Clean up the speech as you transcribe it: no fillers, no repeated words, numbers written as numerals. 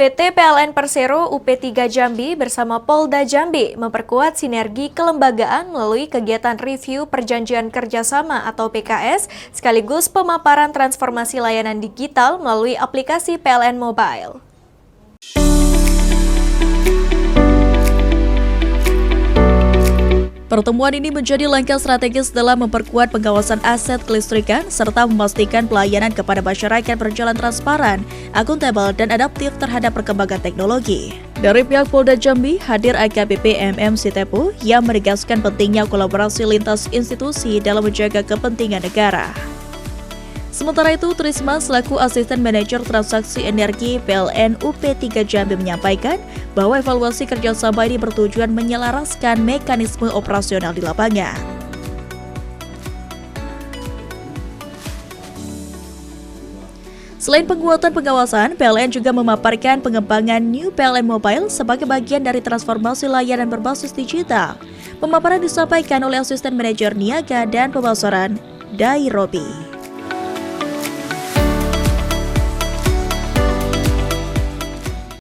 PT PLN Persero UP3 Jambi bersama Polda Jambi memperkuat sinergi kelembagaan melalui kegiatan review perjanjian kerjasama atau PKS sekaligus pemaparan transformasi layanan digital melalui aplikasi PLN Mobile. Pertemuan ini menjadi langkah strategis dalam memperkuat pengawasan aset kelistrikan serta memastikan pelayanan kepada masyarakat berjalan transparan, akuntabel, dan adaptif terhadap perkembangan teknologi. Dari pihak Polda Jambi, hadir AKBP MM Sitepu yang menegaskan pentingnya kolaborasi lintas institusi dalam menjaga kepentingan negara. Sementara itu, Trisma selaku Asisten Manajer Transaksi Energi PLN UP3 Jambi menyampaikan bahwa evaluasi kerjasama ini bertujuan menyelaraskan mekanisme operasional di lapangan. Selain penguatan pengawasan, PLN juga memaparkan pengembangan New PLN Mobile sebagai bagian dari transformasi layanan berbasis digital. Pemaparan disampaikan oleh Asisten Manajer Niaga dan Pemasaran, Dai Robi.